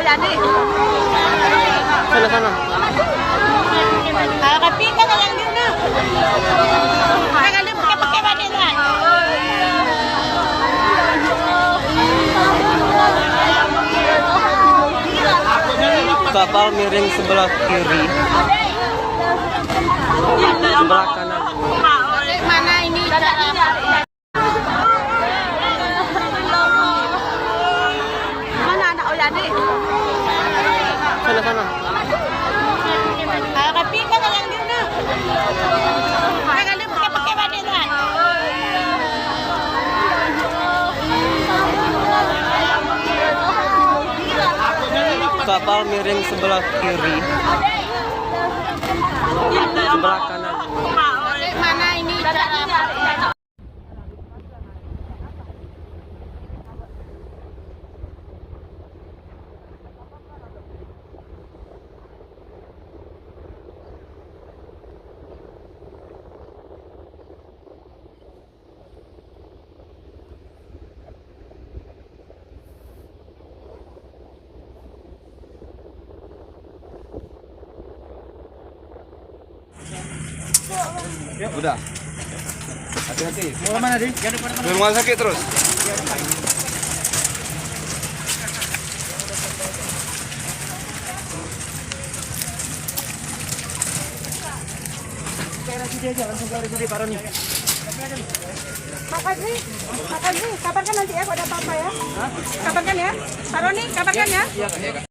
Oyani. Sana. Kapika na lang din na. Nagalim ka pakai ba nila? Kapal miring sebelah kiri, sebelah kanan. Mana ini mana anak Oyani? Sana. Kapika na lang din na. Nagalim ka pakai ba nila? Kapal miring sebelah kiri, sebelah kanan. Mana ini Udah. Hati-hati. Mau kemana, Di? Ke rumah sakit terus. Makan nih, kabarkan nanti ya kalau ada apa-apa ya. Kabarkan ya, Pak Roni, kabarkan ya.